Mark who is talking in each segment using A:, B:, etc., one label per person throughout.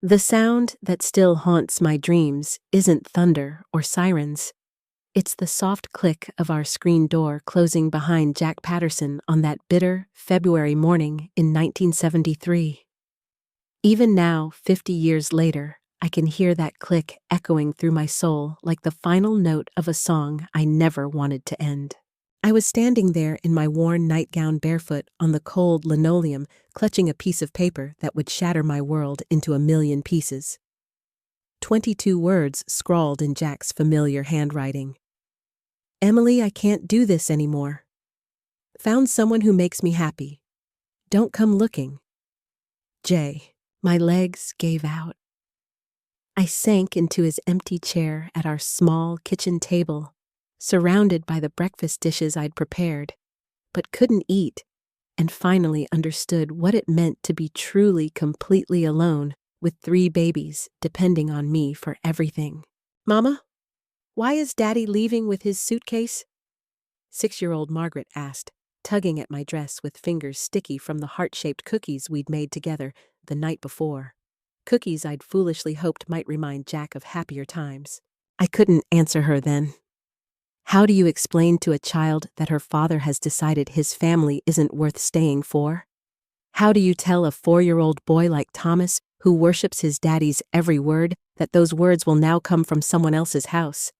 A: The sound that still haunts my dreams isn't thunder or sirens. It's the soft click of our screen door closing behind Jack Patterson on that bitter February morning in 1973. Even now, 50 years later, I can hear that click echoing through my soul like the final note of a song I never wanted to end. I was standing there in my worn nightgown barefoot on the cold linoleum, clutching a piece of paper that would shatter my world into a million pieces. 22 words scrawled in Jack's familiar handwriting. Emily, I can't do this anymore. Found someone who makes me happy. Don't come looking. Jay. My legs gave out. I sank into his empty chair at our small kitchen table, surrounded by the breakfast dishes I'd prepared, but couldn't eat, and finally understood what it meant to be truly completely alone with 3 babies depending on me for everything. Mama, why is Daddy leaving with his suitcase? 6-year-old Margaret asked, tugging at my dress with fingers sticky from the heart-shaped cookies we'd made together the night before. Cookies I'd foolishly hoped might remind Jack of happier times. I couldn't answer her then. How do you explain to a child that her father has decided his family isn't worth staying for? How do you tell a 4-year-old boy like Thomas, who worships his daddy's every word, that those words will now come from someone else's house?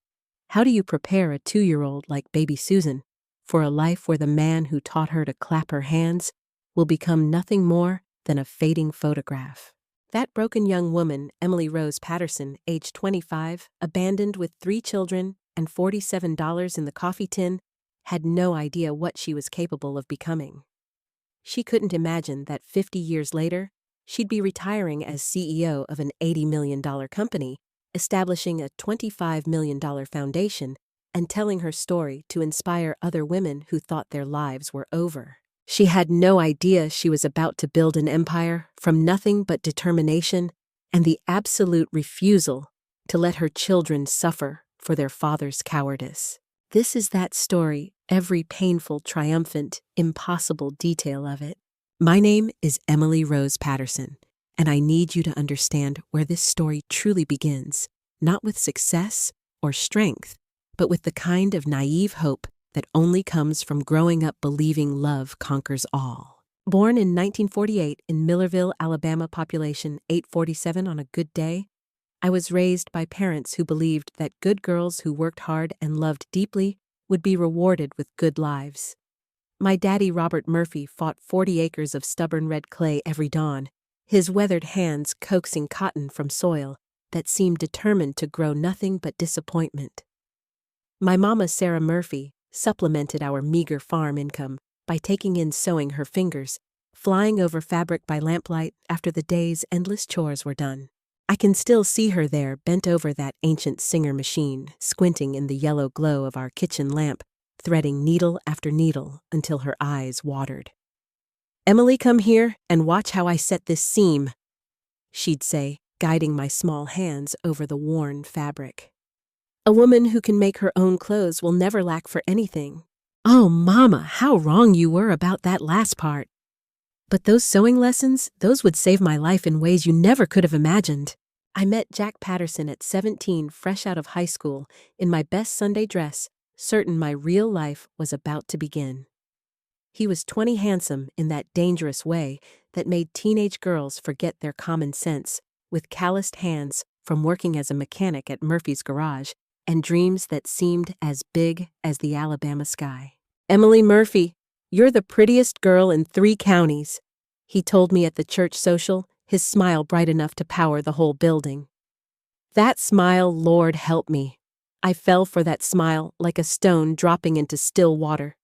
A: How do you prepare a 2-year-old like baby Susan for a life where the man who taught her to clap her hands will become nothing more than a fading photograph? That broken young woman, Emily Rose Patterson, age 25, abandoned with 3 children and $47 in the coffee tin, had no idea what she was capable of becoming. She couldn't imagine that 50 years later, she'd be retiring as CEO of an $80 million company, establishing a $25 million foundation, and telling her story to inspire other women who thought their lives were over. She had no idea she was about to build an empire from nothing but determination and the absolute refusal to let her children suffer for their father's cowardice. This is that story, every painful, triumphant, impossible detail of it. My name is Emily Rose Patterson, and I need you to understand where this story truly begins, not with success or strength, but with the kind of naive hope that only comes from growing up believing love conquers all. Born in 1948 in Millerville, Alabama, population 847 on a good day, I was raised by parents who believed that good girls who worked hard and loved deeply would be rewarded with good lives. My daddy, Robert Murphy, fought 40 acres of stubborn red clay every dawn, his weathered hands coaxing cotton from soil that seemed determined to grow nothing but disappointment. My mama, Sarah Murphy, supplemented our meager farm income by taking in sewing her fingers, flying over fabric by lamplight after the day's endless chores were done. I can still see her there, bent over that ancient Singer machine, squinting in the yellow glow of our kitchen lamp, threading needle after needle until her eyes watered. "Emily, come here and watch how I set this seam," she'd say, guiding my small hands over the worn fabric. "A woman who can make her own clothes will never lack for anything." Oh, Mama, how wrong you were about that last part. But those sewing lessons, those would save my life in ways you never could have imagined. I met Jack Patterson at 17, fresh out of high school, in my best Sunday dress, certain my real life was about to begin. He was 20, handsome in that dangerous way that made teenage girls forget their common sense, with calloused hands from working as a mechanic at Murphy's garage, and dreams that seemed as big as the Alabama sky. "Emily Murphy, you're the prettiest girl in 3 counties, he told me at the church social, his smile bright enough to power the whole building. That smile, Lord help me. I fell for that smile like a stone dropping into still water.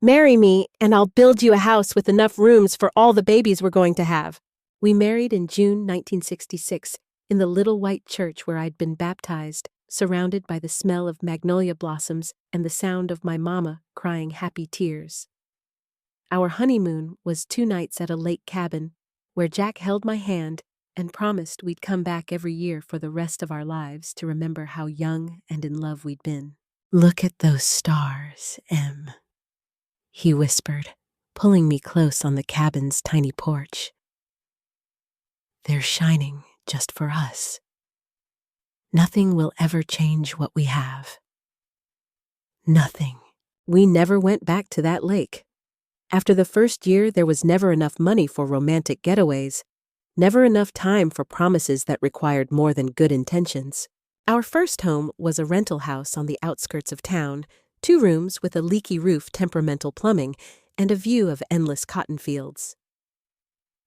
A: "Marry me, and I'll build you a house with enough rooms for all the babies we're going to have." We married in June 1966 in the little white church where I'd been baptized, surrounded by the smell of magnolia blossoms and the sound of my mama crying happy tears. Our honeymoon was 2 nights at a lake cabin, where Jack held my hand and promised we'd come back every year for the rest of our lives to remember how young and in love we'd been. "Look at those stars, Em," he whispered, pulling me close on the cabin's tiny porch. "They're shining just for us. Nothing will ever change what we have. Nothing. We never went back to that lake. After the first year, there was never enough money for romantic getaways, never enough time for promises that required more than good intentions. Our first home was a rental house on the outskirts of town, 2 rooms with a leaky roof, temperamental plumbing, and a view of endless cotton fields.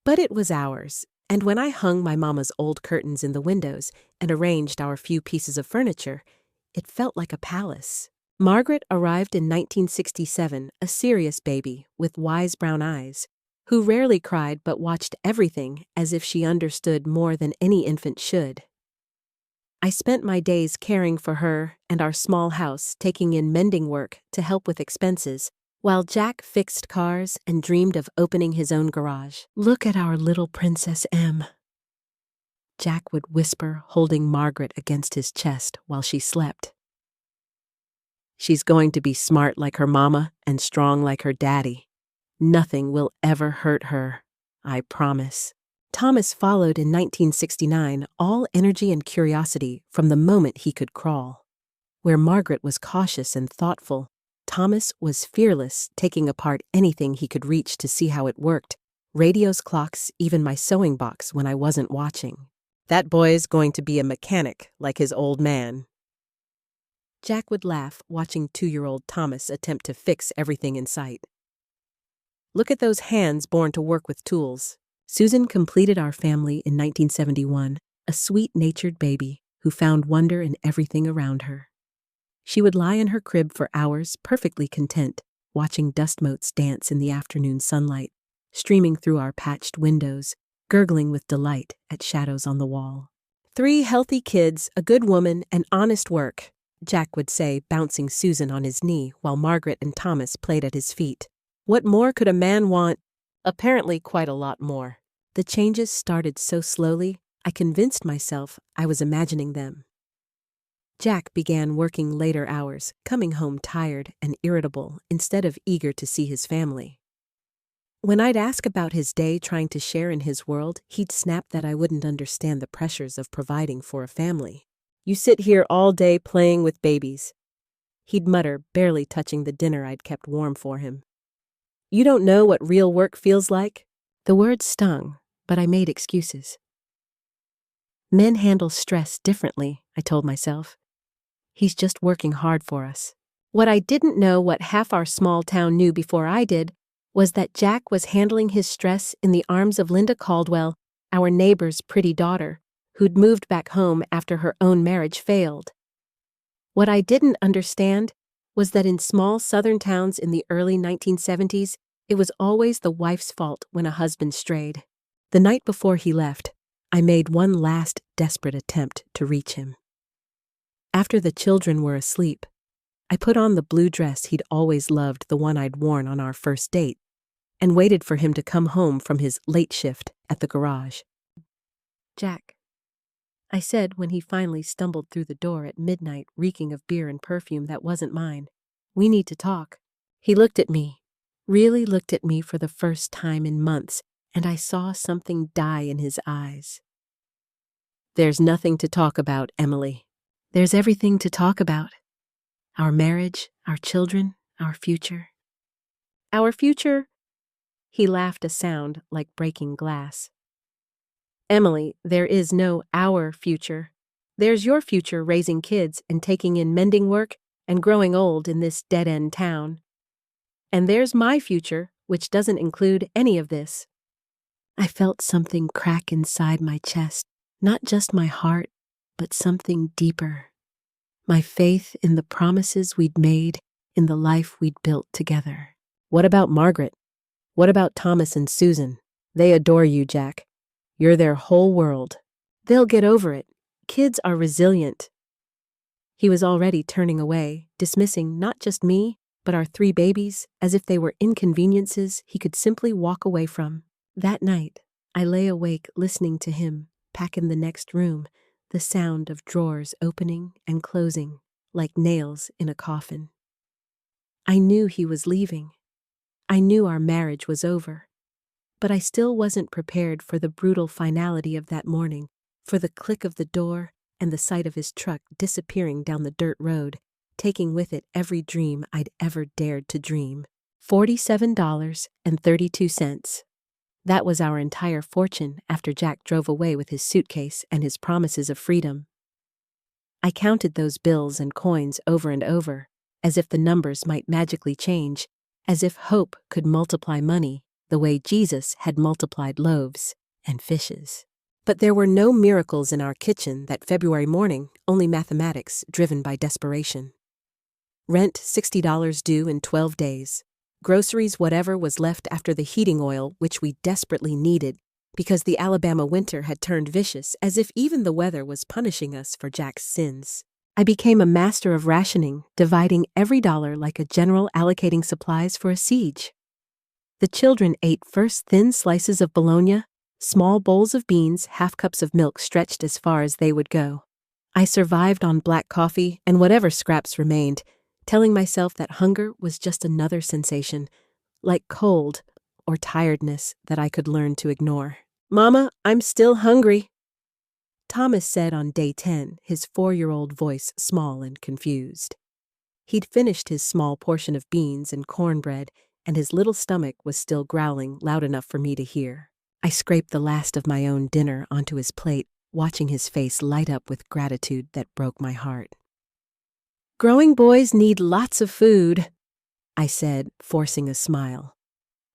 A: But it was ours, and when I hung my mama's old curtains in the windows and arranged our few pieces of furniture, it felt like a palace. Margaret arrived in 1967, a serious baby with wise brown eyes, who rarely cried but watched everything as if she understood more than any infant should. I spent my days caring for her and our small house, taking in mending work to help with expenses, while Jack fixed cars and dreamed of opening his own garage. "Look at our little Princess M," Jack would whisper, holding Margaret against his chest while she slept. "She's going to be smart like her mama and strong like her daddy. Nothing will ever hurt her, I promise." Thomas followed in 1969, all energy and curiosity from the moment he could crawl. Where Margaret was cautious and thoughtful, Thomas was fearless, taking apart anything he could reach to see how it worked, radios, clocks, even my sewing box when I wasn't watching. "That boy's going to be a mechanic like his old man." Jack would laugh, watching 2-year-old Thomas attempt to fix everything in sight. "Look at those hands born to work with tools." Susan completed our family in 1971, a sweet-natured baby who found wonder in everything around her. She would lie in her crib for hours, perfectly content, watching dust motes dance in the afternoon sunlight, streaming through our patched windows, gurgling with delight at shadows on the wall. "3 healthy kids, a good woman, and honest work," Jack would say, bouncing Susan on his knee while Margaret and Thomas played at his feet. "What more could a man want?" Apparently quite a lot more. The changes started so slowly, I convinced myself I was imagining them. Jack began working later hours, coming home tired and irritable instead of eager to see his family. When I'd ask about his day trying to share in his world, he'd snap that I wouldn't understand the pressures of providing for a family. "You sit here all day playing with babies," he'd mutter, barely touching the dinner I'd kept warm for him. "You don't know what real work feels like." The words stung, but I made excuses. "Men handle stress differently," I told myself. "He's just working hard for us." What I didn't know, what half our small town knew before I did, was that Jack was handling his stress in the arms of Linda Caldwell, our neighbor's pretty daughter, who'd moved back home after her own marriage failed. What I didn't understand was that in small southern towns in the early 1970s, it was always the wife's fault when a husband strayed. The night before he left, I made one last desperate attempt to reach him. After the children were asleep, I put on the blue dress he'd always loved, the one I'd worn on our first date, and waited for him to come home from his late shift at the garage. "Jack," I said when he finally stumbled through the door at midnight, reeking of beer and perfume that wasn't mine. "We need to talk." He looked at me, really looked at me for the first time in months, and I saw something die in his eyes. "There's nothing to talk about, Emily." "There's everything to talk about. Our marriage, our children, our future." "Our future?" He laughed, a sound like breaking glass. "Emily, there is no our future. There's your future, raising kids and taking in mending work and growing old in this dead-end town. And there's my future, which doesn't include any of this." I felt something crack inside my chest, not just my heart, but something deeper. My faith in the promises we'd made, in the life we'd built together. "What about Margaret? What about Thomas and Susan? They adore you, Jack. You're their whole world." "They'll get over it. Kids are resilient." He was already turning away, dismissing not just me, but our 3 babies, as if they were inconveniences he could simply walk away from. That night, I lay awake listening to him pack in the next room, the sound of drawers opening and closing like nails in a coffin. I knew he was leaving. I knew our marriage was over. But I still wasn't prepared for the brutal finality of that morning, for the click of the door and the sight of his truck disappearing down the dirt road, taking with it every dream I'd ever dared to dream. $47.32. That was our entire fortune after Jack drove away with his suitcase and his promises of freedom. I counted those bills and coins over and over, as if the numbers might magically change, as if hope could multiply money the way Jesus had multiplied loaves and fishes. But there were no miracles in our kitchen that February morning, only mathematics driven by desperation. Rent $60 due in 12 days. Groceries whatever was left after the heating oil which we desperately needed because the Alabama winter had turned vicious, as if even the weather was punishing us for Jack's sins. I became a master of rationing, dividing every dollar like a general allocating supplies for a siege. The children ate first thin slices of bologna, small bowls of beans, half cups of milk stretched as far as they would go. I survived on black coffee and whatever scraps remained, telling myself that hunger was just another sensation, like cold or tiredness that I could learn to ignore. "Mama, I'm still hungry," Thomas said on day 10, his 4-year-old voice small and confused. He'd finished his small portion of beans and cornbread, and his little stomach was still growling loud enough for me to hear. I scraped the last of my own dinner onto his plate, watching his face light up with gratitude that broke my heart. "Growing boys need lots of food," I said, forcing a smile.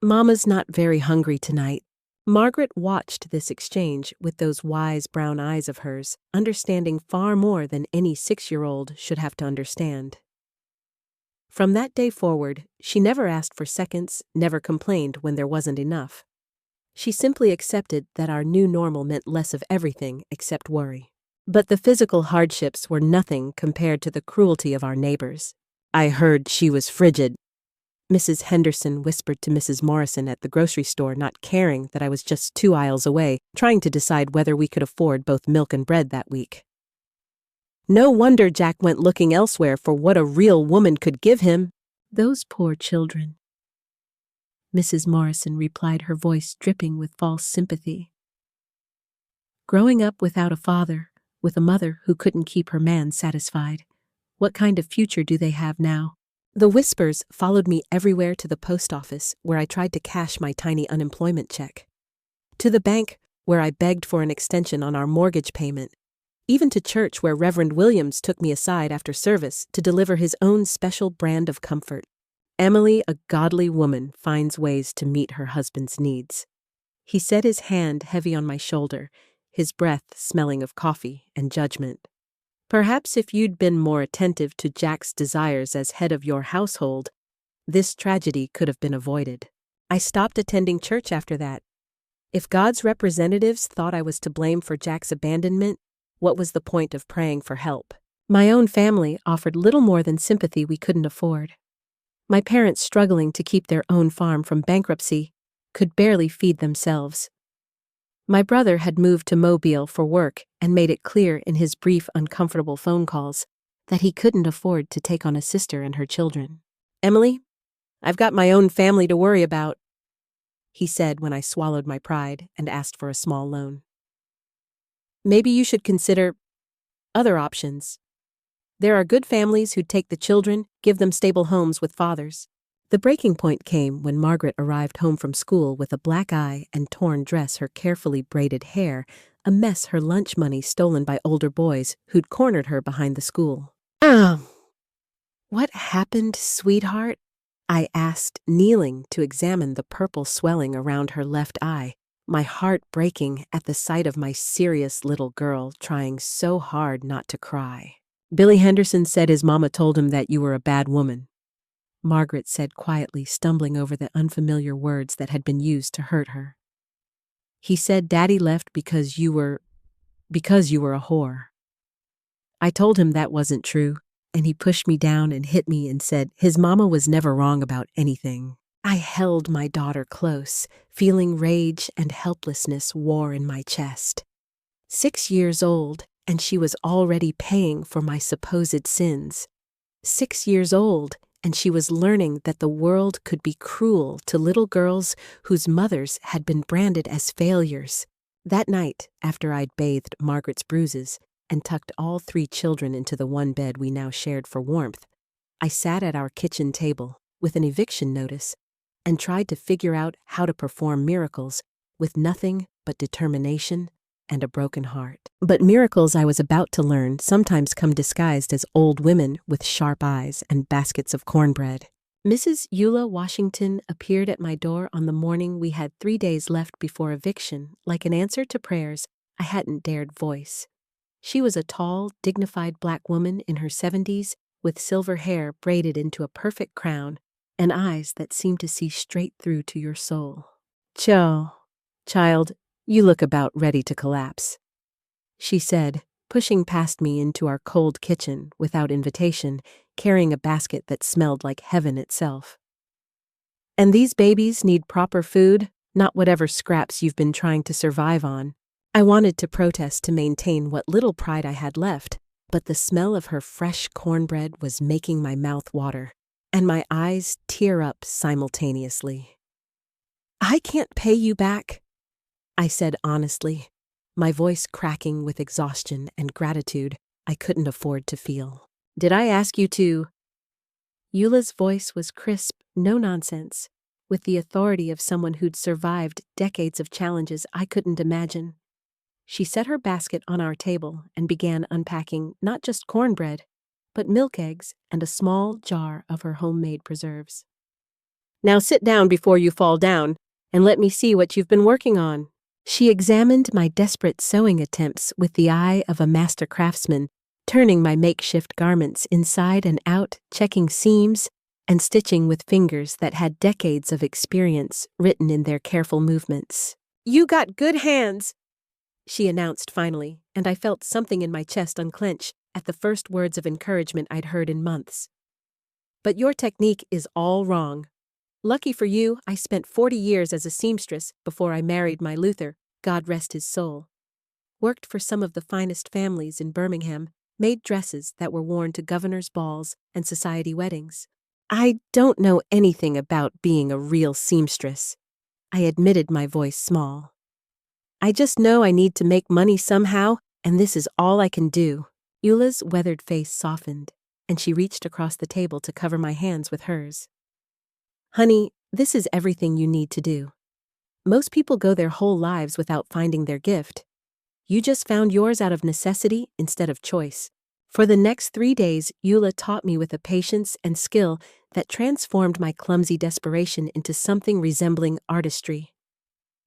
A: "Mama's not very hungry tonight." Margaret watched this exchange with those wise brown eyes of hers, understanding far more than any 6-year-old should have to understand. From that day forward, she never asked for seconds, never complained when there wasn't enough. She simply accepted that our new normal meant less of everything except worry. But the physical hardships were nothing compared to the cruelty of our neighbors. "I heard she was frigid," Mrs. Henderson whispered to Mrs. Morrison at the grocery store, not caring that I was just 2 aisles away, trying to decide whether we could afford both milk and bread that week. "No wonder Jack went looking elsewhere for what a real woman could give him." "Those poor children," Mrs. Morrison replied, her voice dripping with false sympathy. "Growing up without a father, with a mother who couldn't keep her man satisfied. What kind of future do they have now?" The whispers followed me everywhere, to the post office, where I tried to cash my tiny unemployment check, to the bank, where I begged for an extension on our mortgage payment, even to church, where Reverend Williams took me aside after service to deliver his own special brand of comfort. Emily, a godly woman, finds ways to meet her husband's needs. He set his hand heavy on my shoulder, his breath smelling of coffee and judgment. "Perhaps if you'd been more attentive to Jack's desires as head of your household, this tragedy could have been avoided." I stopped attending church after that. If God's representatives thought I was to blame for Jack's abandonment, what was the point of praying for help? My own family offered little more than sympathy we couldn't afford. My parents, struggling to keep their own farm from bankruptcy, could barely feed themselves. My brother had moved to Mobile for work and made it clear in his brief, uncomfortable phone calls that he couldn't afford to take on a sister and her children. "Emily, I've got my own family to worry about," he said when I swallowed my pride and asked for a small loan. "Maybe you should consider other options. There are good families who'd take the children, give them stable homes with fathers." The breaking point came when Margaret arrived home from school with a black eye and torn dress, her carefully braided hair, a mess, her lunch money stolen by older boys who'd cornered her behind the school. "What happened, sweetheart?" I asked, kneeling to examine the purple swelling around her left eye, my heart breaking at the sight of my serious little girl trying so hard not to cry. "Billy Henderson said his mama told him that you were a bad woman," Margaret said quietly, stumbling over the unfamiliar words that had been used to hurt her. "He said Daddy left because you were a whore." I told him that wasn't true, and he pushed me down and hit me and said his mama was never wrong about anything. I held my daughter close, feeling rage and helplessness war in my chest. 6 years old, and she was already paying for my supposed sins. 6 years old, and she was learning that the world could be cruel to little girls whose mothers had been branded as failures, That night, after I'd bathed Margaret's bruises and tucked all 3 children into the one bed we now shared for warmth, I sat at our kitchen table with an eviction notice and tried to figure out how to perform miracles with nothing but determination and a broken heart. But miracles I was about to learn sometimes come disguised as old women with sharp eyes and baskets of cornbread. Mrs. Eula Washington appeared at my door on the morning we had 3 days left before eviction, like an answer to prayers I hadn't dared voice. She was a tall, dignified black woman in her 70s with silver hair braided into a perfect crown and eyes that seemed to see straight through to your soul. "Cho, child, you look about ready to collapse," she said, pushing past me into our cold kitchen without invitation, carrying a basket that smelled like heaven itself. "And these babies need proper food, not whatever scraps you've been trying to survive on." I wanted to protest to maintain what little pride I had left, but the smell of her fresh cornbread was making my mouth water, and my eyes tear up simultaneously. "I can't pay you back," I said honestly, my voice cracking with exhaustion and gratitude I couldn't afford to feel. "Did I ask you to?" Eula's voice was crisp, no nonsense, with the authority of someone who'd survived decades of challenges I couldn't imagine. She set her basket on our table and began unpacking not just cornbread, but milk eggs and a small jar of her homemade preserves. "Now sit down before you fall down, and let me see what you've been working on." She examined my desperate sewing attempts with the eye of a master craftsman, turning my makeshift garments inside and out, checking seams, and stitching with fingers that had decades of experience written in their careful movements. "You got good hands," she announced finally, and I felt something in my chest unclench at the first words of encouragement I'd heard in months. "But your technique is all wrong. Lucky for you, I spent 40 years as a seamstress before I married my Luther, God rest his soul. Worked for some of the finest families in Birmingham, made dresses that were worn to governors' balls and society weddings. I don't know anything about being a real seamstress," I admitted, my voice small. "I just know I need to make money somehow, and this is all I can do." Eula's weathered face softened, and she reached across the table to cover my hands with hers. "Honey, this is everything you need to do. Most people go their whole lives without finding their gift. You just found yours out of necessity instead of choice." For the next 3 days, Eula taught me with a patience and skill that transformed my clumsy desperation into something resembling artistry.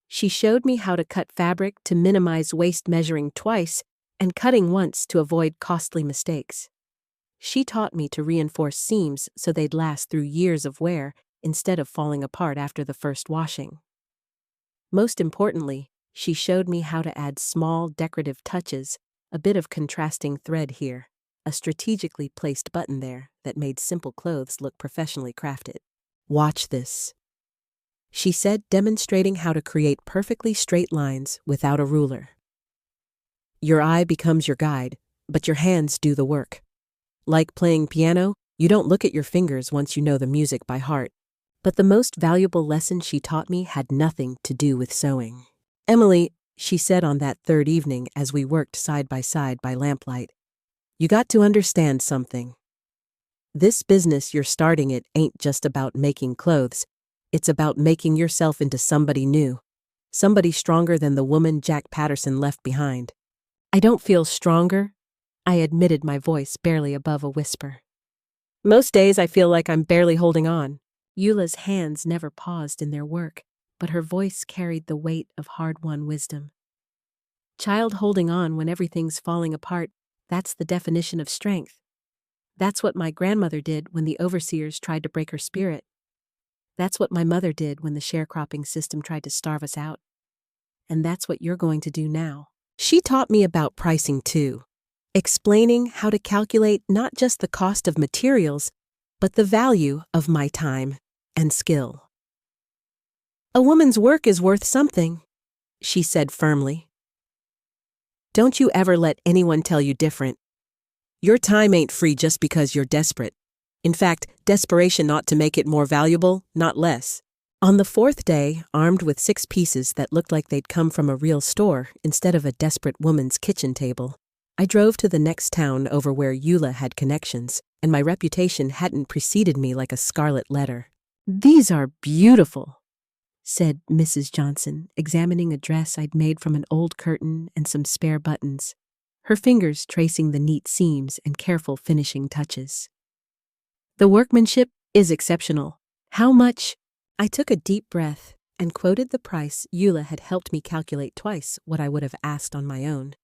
A: She showed me how to cut fabric to minimize waste, measuring twice and cutting once to avoid costly mistakes. She taught me to reinforce seams so they'd last through years of wear instead of falling apart after the first washing. Most importantly, she showed me how to add small decorative touches, a bit of contrasting thread here, a strategically placed button there that made simple clothes look professionally crafted. "Watch this," she said, demonstrating how to create perfectly straight lines without a ruler. "Your eye becomes your guide, but your hands do the work. Like playing piano, you don't look at your fingers once you know the music by heart." But the most valuable lesson she taught me had nothing to do with sewing. "Emily," she said on that third evening as we worked side by lamplight, "you got to understand something. This business you're starting it ain't just about making clothes. It's about making yourself into somebody new, somebody stronger than the woman Jack Patterson left behind." "I don't feel stronger," I admitted, my voice barely above a whisper. "Most days I feel like I'm barely holding on." Eula's hands never paused in their work, but her voice carried the weight of hard-won wisdom. "Child, holding on when everything's falling apart, that's the definition of strength. That's what my grandmother did when the overseers tried to break her spirit. That's what my mother did when the sharecropping system tried to starve us out. And that's what you're going to do now." She taught me about pricing too, explaining how to calculate not just the cost of materials, but the value of my time and skill. "A woman's work is worth something," she said firmly. "Don't you ever let anyone tell you different. Your time ain't free just because you're desperate. In fact, desperation ought to make it more valuable, not less." On the fourth day, armed with 6 pieces that looked like they'd come from a real store instead of a desperate woman's kitchen table, I drove to the next town over where Eula had connections, and my reputation hadn't preceded me like a scarlet letter. "These are beautiful," said Mrs. Johnson, examining a dress I'd made from an old curtain and some spare buttons, her fingers tracing the neat seams and careful finishing touches. "The workmanship is exceptional. How much?" I took a deep breath and quoted the price Eula had helped me calculate twice what I would have asked on my own,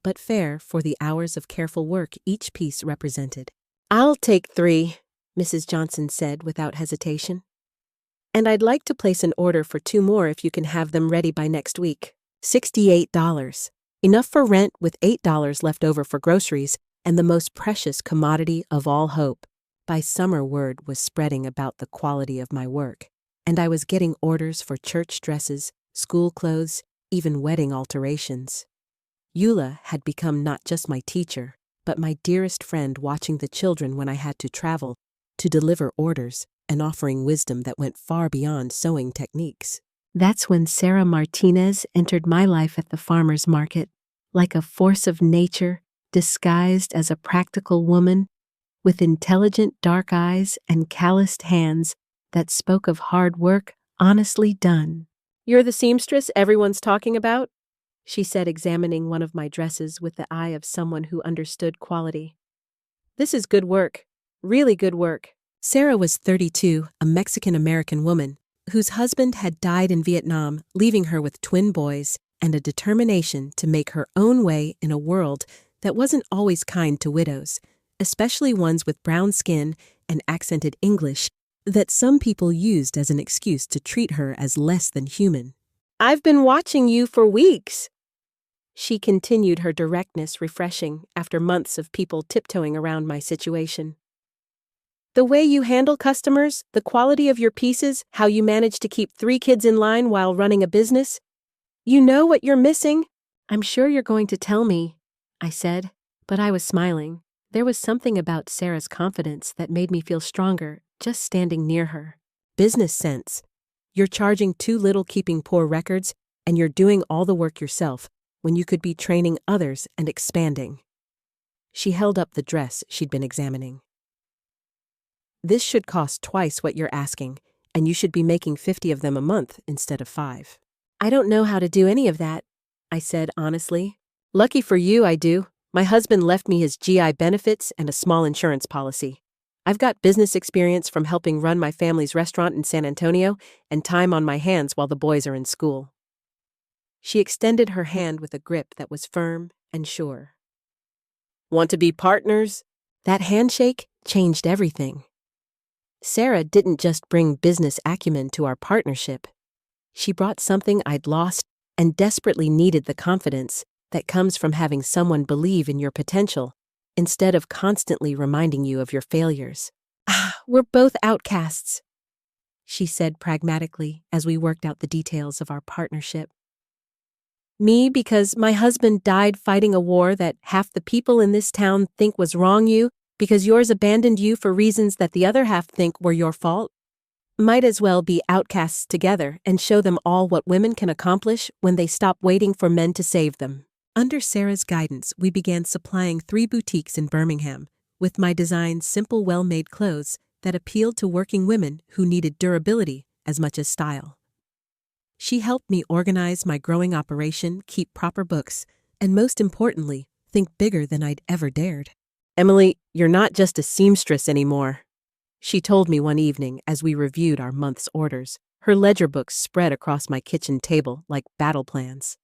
A: but fair for the hours of careful work each piece represented. "I'll take 3, Mrs. Johnson said without hesitation. "And I'd like to place an order for 2 more if you can have them ready by next week." $68. Enough for rent with $8 left over for groceries and the most precious commodity of all, hope. By summer, word was spreading about the quality of my work, and I was getting orders for church dresses, school clothes, even wedding alterations. Eula had become not just my teacher, but my dearest friend, watching the children when I had to travel, to deliver orders, and offering wisdom that went far beyond sewing techniques. That's when Sarah Martinez entered my life at the farmer's market, like a force of nature disguised as a practical woman, with intelligent dark eyes and calloused hands that spoke of hard work honestly done. "You're the seamstress everyone's talking about?" she said, examining one of my dresses with the eye of someone who understood quality. "This is good work, really good work." Sarah was 32, a Mexican-American woman, whose husband had died in Vietnam, leaving her with twin boys and a determination to make her own way in a world that wasn't always kind to widows, especially ones with brown skin and accented English that some people used as an excuse to treat her as less than human. "I've been watching you for weeks," she continued, her directness refreshing after months of people tiptoeing around my situation. "The way you handle customers, the quality of your pieces, how you manage to keep 3 kids in line while running a business. You know what you're missing?" "I'm sure you're going to tell me," I said, but I was smiling. There was something about Sarah's confidence that made me feel stronger just standing near her. "Business sense. You're charging too little keeping poor records, and you're doing all the work yourself when you could be training others and expanding." She held up the dress she'd been examining. "This should cost twice what you're asking, and you should be making 50 of them a month instead of 5. "I don't know how to do any of that," I said honestly. "Lucky for you, I do. My husband left me his GI benefits and a small insurance policy. I've got business experience from helping run my family's restaurant in San Antonio and time on my hands while the boys are in school." She extended her hand with a grip that was firm and sure. "Want to be partners?" That handshake changed everything. Sarah didn't just bring business acumen to our partnership. She brought something I'd lost and desperately needed: the confidence that comes from having someone believe in your potential instead of constantly reminding you of your failures. "We're both outcasts," she said pragmatically as we worked out the details of our partnership. "Me because my husband died fighting a war that half the people in this town think was wrong, you because yours abandoned you for reasons that the other half think were your fault. Might as well be outcasts together and show them all what women can accomplish when they stop waiting for men to save them." Under Sarah's guidance, we began supplying 3 boutiques in Birmingham, with my designs simple, well-made clothes that appealed to working women who needed durability as much as style. She helped me organize my growing operation, keep proper books, and most importantly, think bigger than I'd ever dared. "Emily, you're not just a seamstress anymore," she told me one evening as we reviewed our month's orders, her ledger books spread across my kitchen table like battle plans.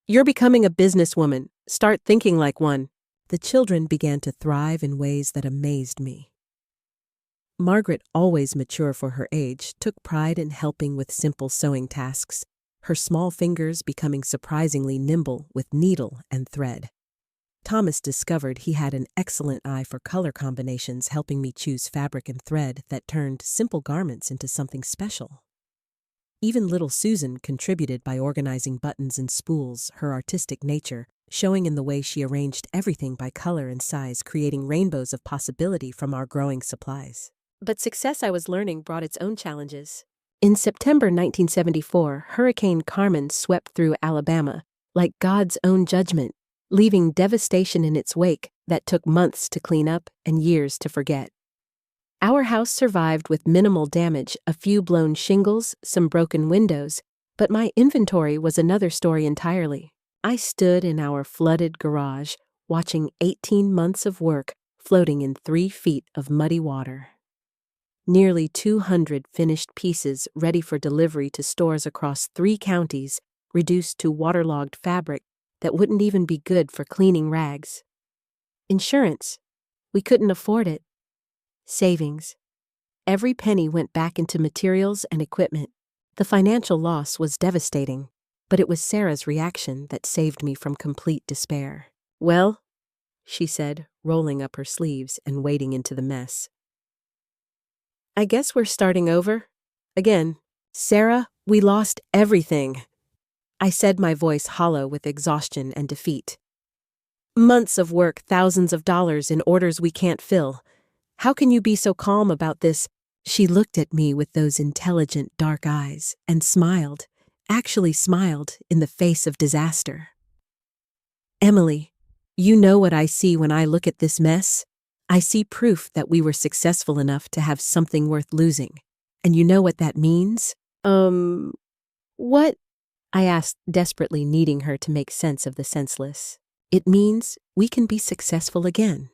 A: "You're becoming a businesswoman. Start thinking like one." The children began to thrive in ways that amazed me. Margaret, always mature for her age, took pride in helping with simple sewing tasks, her small fingers becoming surprisingly nimble with needle and thread. Thomas discovered he had an excellent eye for color combinations, helping me choose fabric and thread that turned simple garments into something special. Even little Susan contributed by organizing buttons and spools, her artistic nature showing in the way she arranged everything by color and size, creating rainbows of possibility from our growing supplies. But success, I was learning, brought its own challenges. In September 1974, Hurricane Carmen swept through Alabama, like God's own judgment, leaving devastation in its wake that took months to clean up and years to forget. Our house survived with minimal damage, a few blown shingles, some broken windows, but my inventory was another story entirely. I stood in our flooded garage, watching 18 months of work floating in 3 feet of muddy water. Nearly 200 finished pieces ready for delivery to stores across 3 counties, reduced to waterlogged fabric that wouldn't even be good for cleaning rags. Insurance. We couldn't afford it. Savings. Every penny went back into materials and equipment. The financial loss was devastating, but it was Sarah's reaction that saved me from complete despair. "Well," she said, rolling up her sleeves and wading into the mess. "I guess we're starting over. Again. Sarah, we lost everything," I said, my voice hollow with exhaustion and defeat. "Months of work, thousands of dollars in orders we can't fill. How can you be so calm about this?" She looked at me with those intelligent dark eyes and smiled, actually smiled, in the face of disaster. "Emily, you know what I see when I look at this mess? I see proof that we were successful enough to have something worth losing. And you know what that means?" What?" I asked, desperately needing her to make sense of the senseless. "It means we can be successful again.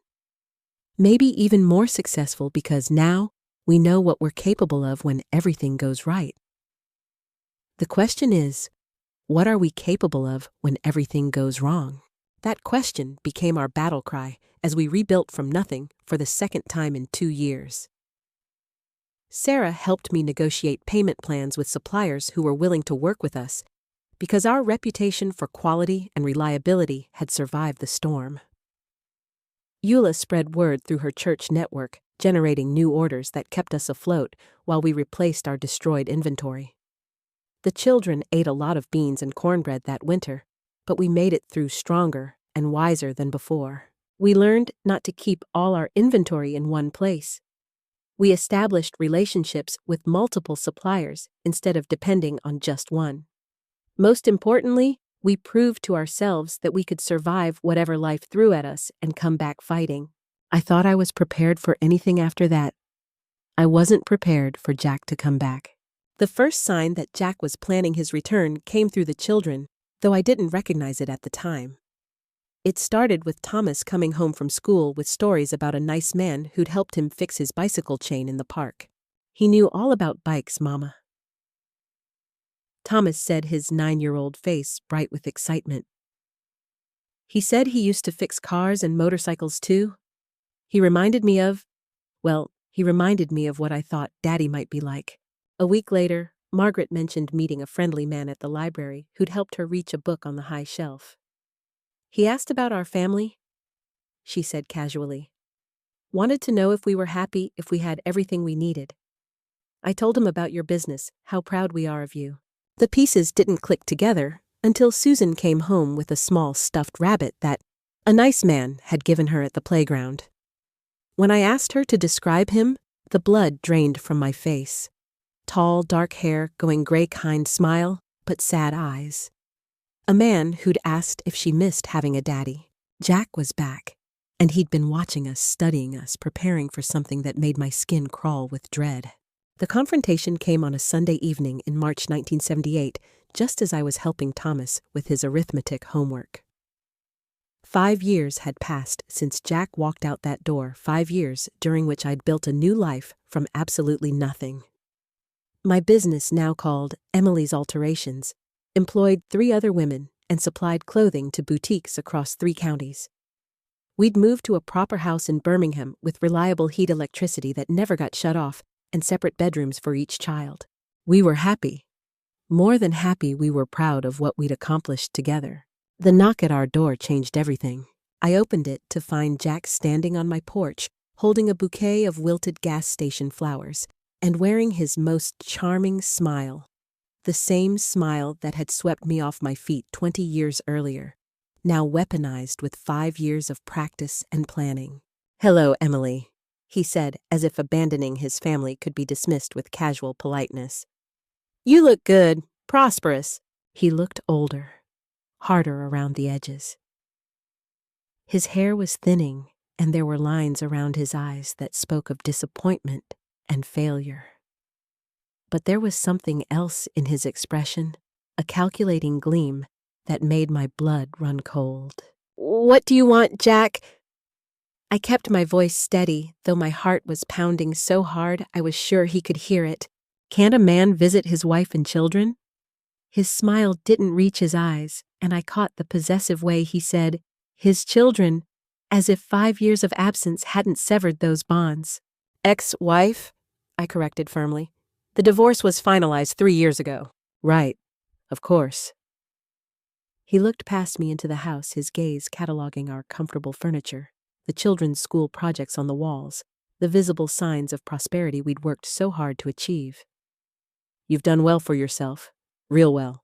A: Maybe even more successful because now we know what we're capable of when everything goes right. The question is, what are we capable of when everything goes wrong?" That question became our battle cry as we rebuilt from nothing for the second time in 2 years. Sarah helped me negotiate payment plans with suppliers who were willing to work with us because our reputation for quality and reliability had survived the storm. Eula spread word through her church network, generating new orders that kept us afloat while we replaced our destroyed inventory. The children ate a lot of beans and cornbread that winter, but we made it through stronger and wiser than before. We learned not to keep all our inventory in one place. We established relationships with multiple suppliers instead of depending on just one. Most importantly, we proved to ourselves that we could survive whatever life threw at us and come back fighting. I thought I was prepared for anything after that. I wasn't prepared for Jack to come back. The first sign that Jack was planning his return came through the children, though I didn't recognize it at the time. It started with Thomas coming home from school with stories about a nice man who'd helped him fix his bicycle chain in the park. "He knew all about bikes, Mama," Thomas said, his 9-year-old face bright with excitement. "He said he used to fix cars and motorcycles too. He reminded me of what I thought Daddy might be like." A week later, Margaret mentioned meeting a friendly man at the library who'd helped her reach a book on the high shelf. "He asked about our family," she said casually. "Wanted to know if we were happy, if we had everything we needed. I told him about your business, how proud we are of you." The pieces didn't click together until Susan came home with a small stuffed rabbit that a nice man had given her at the playground. When I asked her to describe him, the blood drained from my face. Tall, dark hair, going gray, kind smile, but sad eyes. A man who'd asked if she missed having a daddy. Jack was back, and he'd been watching us, studying us, preparing for something that made my skin crawl with dread. The confrontation came on a Sunday evening in March 1978, just as I was helping Thomas with his arithmetic homework. 5 years had passed since Jack walked out that door, 5 years during which I'd built a new life from absolutely nothing. My business, now called Emily's Alterations, employed 3 other women and supplied clothing to boutiques across 3 counties. We'd moved to a proper house in Birmingham with reliable heat electricity that never got shut off and separate bedrooms for each child. We were happy. More than happy, we were proud of what we'd accomplished together. The knock at our door changed everything. I opened it to find Jack standing on my porch, holding a bouquet of wilted gas station flowers and wearing his most charming smile. The same smile that had swept me off my feet 20 years earlier, now weaponized with 5 years of practice and planning. "Hello, Emily," he said, as if abandoning his family could be dismissed with casual politeness. You look good, prosperous. He looked older, harder around the edges. His hair was thinning, and there were lines around his eyes that spoke of disappointment and failure. But there was something else in his expression, a calculating gleam that made my blood run cold. What do you want, Jack? I kept my voice steady, though my heart was pounding so hard I was sure he could hear it. Can't a man visit his wife and children? His smile didn't reach his eyes, and I caught the possessive way he said, his children, as if 5 years of absence hadn't severed those bonds. Ex-wife? I corrected firmly. The divorce was finalized 3 years ago. Right, of course. He looked past me into the house, his gaze cataloging our comfortable furniture, the children's school projects on the walls, the visible signs of prosperity we'd worked so hard to achieve. You've done well for yourself. Real well.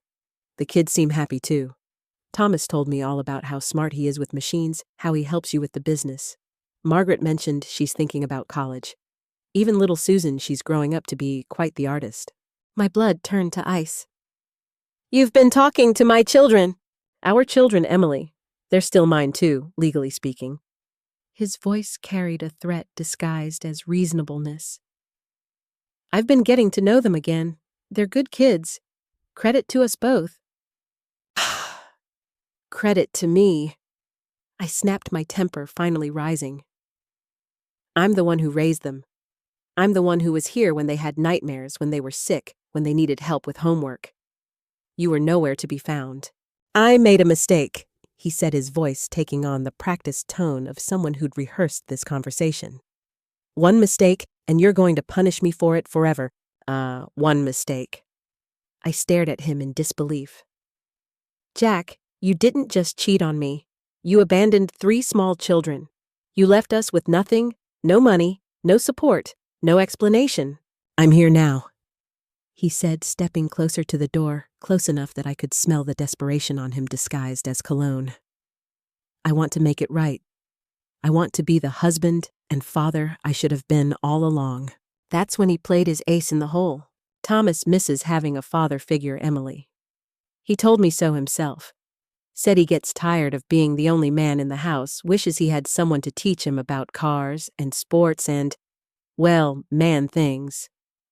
A: The kids seem happy too. Thomas told me all about how smart he is with machines, how he helps you with the business. Margaret mentioned she's thinking about college. Even little Susan, she's growing up to be quite the artist. My blood turned to ice. You've been talking to my children. Our children, Emily. They're still mine too, legally speaking. His voice carried a threat disguised as reasonableness. I've been getting to know them again. They're good kids. Credit to us both. Credit to me. I snapped, my temper finally rising. I'm the one who raised them. I'm the one who was here when they had nightmares, when they were sick, when they needed help with homework. You were nowhere to be found. I made a mistake, he said, his voice taking on the practiced tone of someone who'd rehearsed this conversation. One mistake, and you're going to punish me for it forever. One mistake. I stared at him in disbelief. Jack, you didn't just cheat on me. You abandoned 3 small children. You left us with nothing, no money, no support, no explanation. I'm here now, he said, stepping closer to the door, close enough that I could smell the desperation on him disguised as cologne. I want to make it right. I want to be the husband and father I should have been all along. That's when he played his ace in the hole. Thomas misses having a father figure, Emily. He told me so himself. Said he gets tired of being the only man in the house, wishes he had someone to teach him about cars and sports and, well, man things.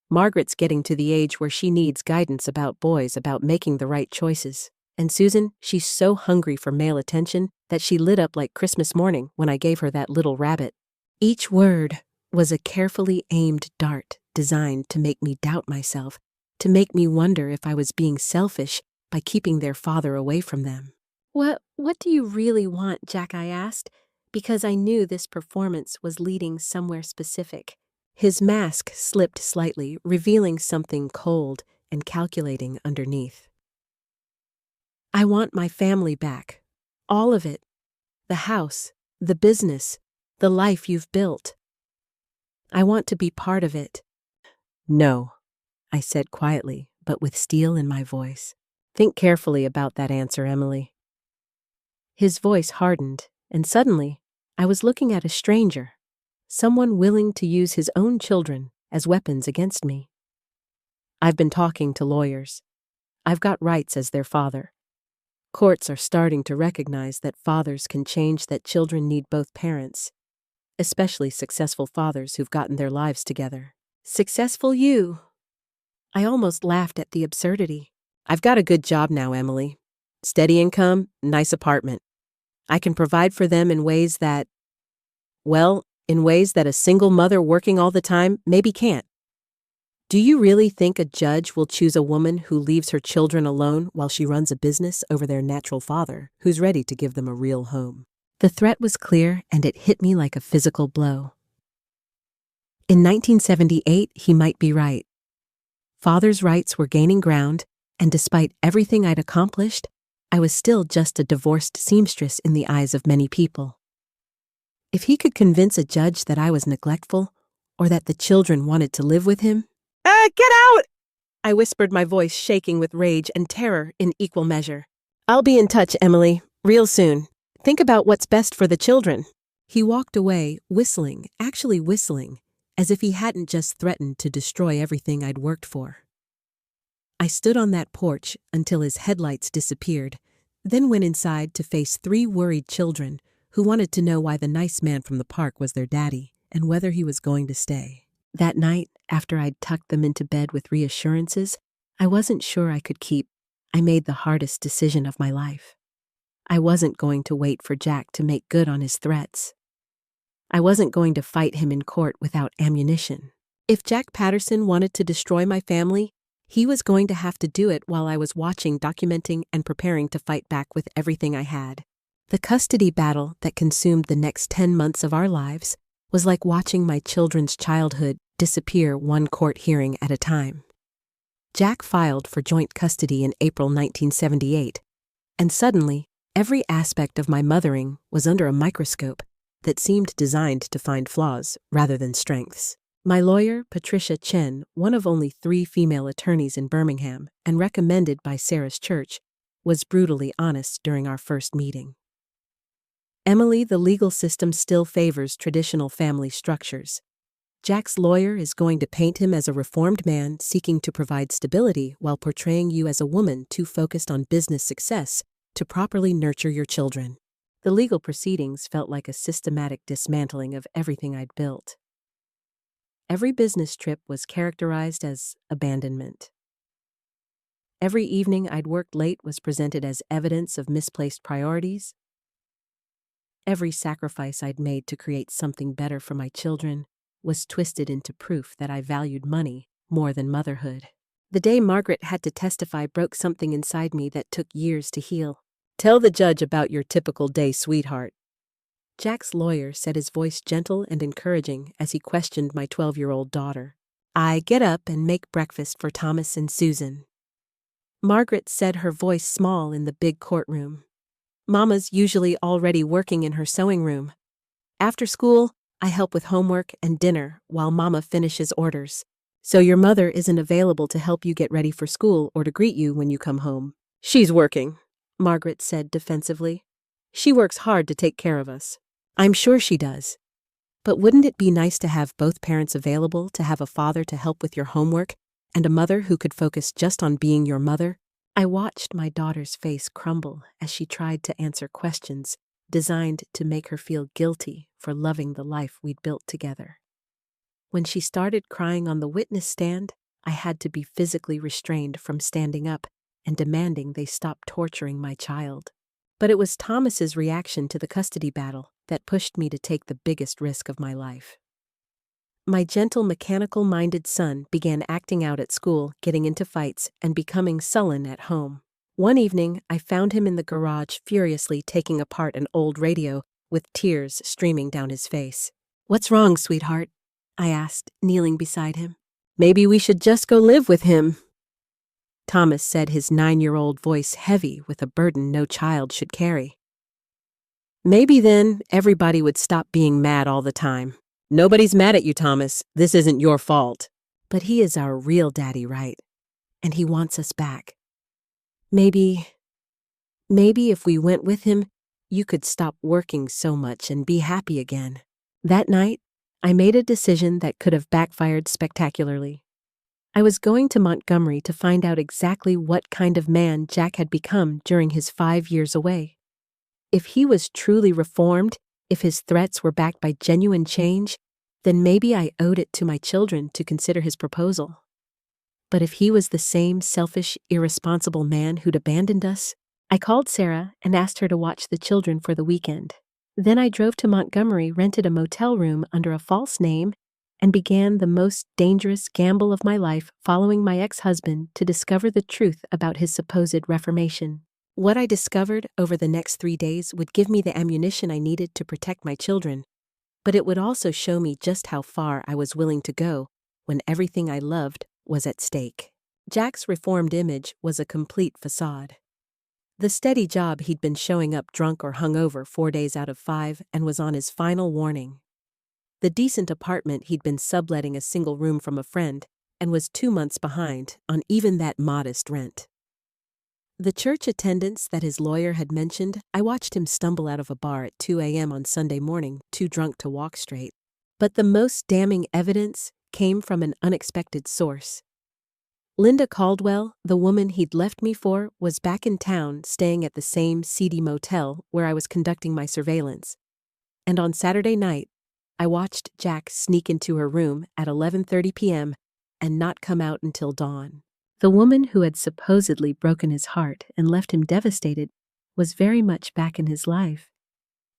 A: Margaret's getting to the age where she needs guidance about boys, about making the right choices. And Susan, she's so hungry for male attention that she lit up like Christmas morning when I gave her that little rabbit. Each word was a carefully aimed dart designed to make me doubt myself, to make me wonder if I was being selfish by keeping their father away from them. What do you really want, Jack? I asked, because I knew this performance was leading somewhere specific. His mask slipped slightly, revealing something cold and calculating underneath. I want my family back. All of it. The house, the business, the life you've built. I want to be part of it. No, I said quietly, but with steel in my voice. Think carefully about that answer, Emily. His voice hardened, and suddenly, I was looking at a stranger, someone willing to use his own children as weapons against me. I've been talking to lawyers. I've got rights as their father. Courts are starting to recognize that fathers can change, that children need both parents, especially successful fathers who've gotten their lives together. Successful you. I almost laughed at the absurdity. I've got a good job now, Emily. Steady income, nice apartment. I can provide for them in ways that, well, in ways that a single mother working all the time maybe can't. Do you really think a judge will choose a woman who leaves her children alone while she runs a business over their natural father, who's ready to give them a real home? The threat was clear, and it hit me like a physical blow. In 1978, he might be right. Father's rights were gaining ground, and despite everything I'd accomplished, I was still just a divorced seamstress in the eyes of many people. If he could convince a judge that I was neglectful, or that the children wanted to live with him, get out! I whispered, my voice shaking with rage and terror in equal measure. I'll be in touch, Emily, real soon. Think about what's best for the children. He walked away, whistling, actually whistling, as if he hadn't just threatened to destroy everything I'd worked for. I stood on that porch until his headlights disappeared, then went inside to face 3 worried children who wanted to know why the nice man from the park was their daddy and whether he was going to stay. That night, after I'd tucked them into bed with reassurances I wasn't sure I could keep, I made the hardest decision of my life. I wasn't going to wait for Jack to make good on his threats. I wasn't going to fight him in court without ammunition. If Jack Patterson wanted to destroy my family, he was going to have to do it while I was watching, documenting, and preparing to fight back with everything I had. The custody battle that consumed the next 10 months of our lives was like watching my children's childhood disappear one court hearing at a time. Jack filed for joint custody in April 1978, and suddenly, every aspect of my mothering was under a microscope that seemed designed to find flaws rather than strengths. My lawyer, Patricia Chen, one of only 3 female attorneys in Birmingham and recommended by Sarah's church, was brutally honest during our first meeting. Emily, the legal system still favors traditional family structures. Jack's lawyer is going to paint him as a reformed man seeking to provide stability while portraying you as a woman too focused on business success to properly nurture your children. The legal proceedings felt like a systematic dismantling of everything I'd built. Every business trip was characterized as abandonment. Every evening I'd worked late was presented as evidence of misplaced priorities. Every sacrifice I'd made to create something better for my children was twisted into proof that I valued money more than motherhood. The day Margaret had to testify broke something inside me that took years to heal. "Tell the judge about your typical day, sweetheart." Jack's lawyer said, his voice gentle and encouraging as he questioned my 12-year-old daughter. "I get up and make breakfast for Thomas and Susan." Margaret said, her voice small in the big courtroom. "Mama's usually already working in her sewing room. After school, I help with homework and dinner while Mama finishes orders. So your mother isn't available to help you get ready for school or to greet you when you come home." "She's working," Margaret said defensively. "She works hard to take care of us." "I'm sure she does. But wouldn't it be nice to have both parents available, to have a father to help with your homework and a mother who could focus just on being your mother?" I watched my daughter's face crumble as she tried to answer questions designed to make her feel guilty for loving the life we'd built together. When she started crying on the witness stand, I had to be physically restrained from standing up and demanding they stop torturing my child. But it was Thomas's reaction to the custody battle that pushed me to take the biggest risk of my life. My gentle, mechanical-minded son began acting out at school, getting into fights, and becoming sullen at home. One evening, I found him in the garage furiously taking apart an old radio with tears streaming down his face. "What's wrong, sweetheart?" I asked, kneeling beside him. "Maybe we should just go live with him," Thomas said, his 9-year-old voice heavy with a burden no child should carry. "Maybe then everybody would stop being mad all the time." "Nobody's mad at you, Thomas. This isn't your fault." "But he is our real daddy, right? And he wants us back. Maybe if we went with him, you could stop working so much and be happy again." That night, I made a decision that could have backfired spectacularly. I was going to Montgomery to find out exactly what kind of man Jack had become during his 5 years away. If he was truly reformed, if his threats were backed by genuine change, then maybe I owed it to my children to consider his proposal. But if he was the same selfish, irresponsible man who'd abandoned us, I called Sarah and asked her to watch the children for the weekend. Then I drove to Montgomery, rented a motel room under a false name, and began the most dangerous gamble of my life, following my ex-husband to discover the truth about his supposed reformation. What I discovered over the next 3 days would give me the ammunition I needed to protect my children, but it would also show me just how far I was willing to go when everything I loved was at stake. Jack's reformed image was a complete facade. The steady job he'd been showing up drunk or hungover 4 days out of 5 and was on his final warning. The decent apartment he'd been subletting a single room from a friend and was 2 months behind on even that modest rent. The church attendance that his lawyer had mentioned, I watched him stumble out of a bar at 2 a.m. on Sunday morning, too drunk to walk straight. But the most damning evidence came from an unexpected source. Linda Caldwell, the woman he'd left me for, was back in town staying at the same seedy motel where I was conducting my surveillance. And on Saturday night, I watched Jack sneak into her room at 11:30 p.m. and not come out until dawn. The woman who had supposedly broken his heart and left him devastated was very much back in his life,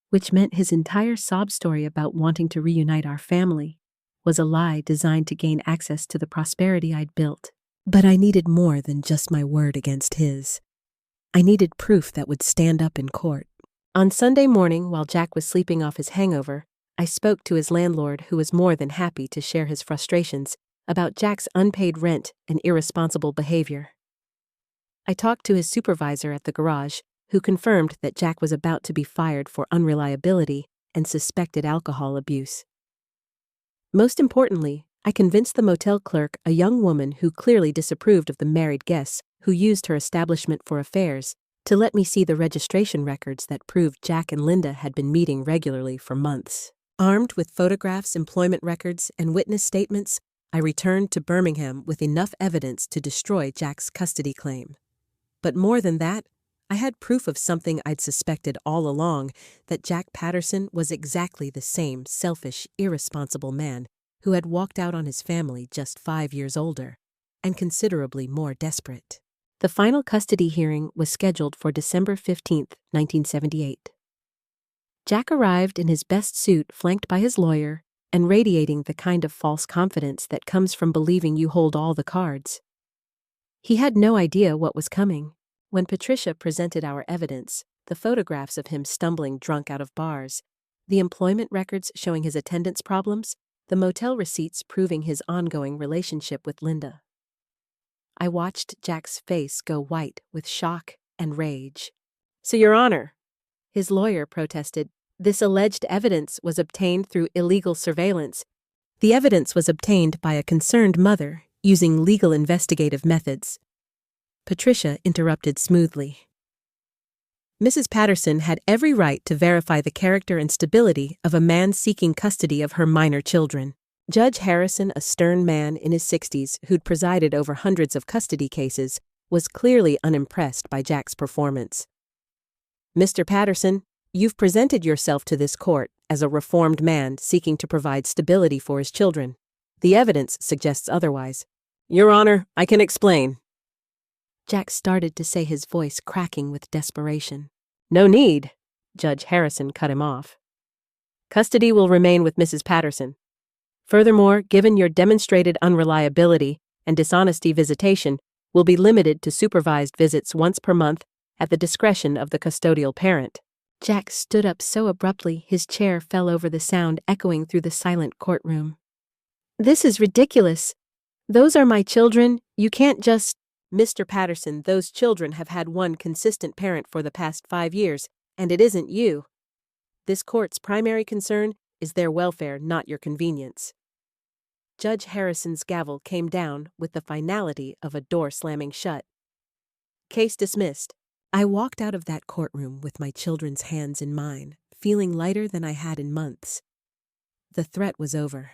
A: which meant his entire sob story about wanting to reunite our family was a lie designed to gain access to the prosperity I'd built. But I needed more than just my word against his. I needed proof that would stand up in court. On Sunday morning, while Jack was sleeping off his hangover, I spoke to his landlord, who was more than happy to share his frustrations about Jack's unpaid rent and irresponsible behavior. I talked to his supervisor at the garage, who confirmed that Jack was about to be fired for unreliability and suspected alcohol abuse. Most importantly, I convinced the motel clerk, a young woman who clearly disapproved of the married guests who used her establishment for affairs, to let me see the registration records that proved Jack and Linda had been meeting regularly for months. Armed with photographs, employment records, and witness statements, I returned to Birmingham with enough evidence to destroy Jack's custody claim. But more than that, I had proof of something I'd suspected all along, that Jack Patterson was exactly the same selfish, irresponsible man who had walked out on his family just 5 years older, and considerably more desperate. The final custody hearing was scheduled for December 15, 1978. Jack arrived in his best suit, flanked by his lawyer, and radiating the kind of false confidence that comes from believing you hold all the cards. He had no idea what was coming. When Patricia presented our evidence, the photographs of him stumbling drunk out of bars, the employment records showing his attendance problems, the motel receipts proving his ongoing relationship with Linda, I watched Jack's face go white with shock and rage. "So, Your Honor," his lawyer protested, "this alleged evidence was obtained through illegal surveillance. The evidence was obtained by a concerned mother using legal investigative methods." Patricia interrupted smoothly. Mrs. Patterson had every right to verify the character and stability of a man seeking custody of her minor children. Judge Harrison, a stern man in his 60s who'd presided over hundreds of custody cases, was clearly unimpressed by Jack's performance. "Mr. Patterson, you've presented yourself to this court as a reformed man seeking to provide stability for his children. The evidence suggests otherwise." "Your Honor, I can explain." Jack started to say, his voice cracking with desperation. "No need," Judge Harrison cut him off. "Custody will remain with Mrs. Patterson. Furthermore, given your demonstrated unreliability and dishonesty, visitation will be limited to supervised visits once per month at the discretion of the custodial parent." Jack stood up so abruptly his chair fell over, the sound echoing through the silent courtroom. "This is ridiculous. Those are my children. You can't just—" "Mr. Patterson, those children have had one consistent parent for the past 5 years, and it isn't you. This court's primary concern is their welfare, not your convenience." Judge Harrison's gavel came down with the finality of a door slamming shut. "Case dismissed." I walked out of that courtroom with my children's hands in mine, feeling lighter than I had in months. The threat was over.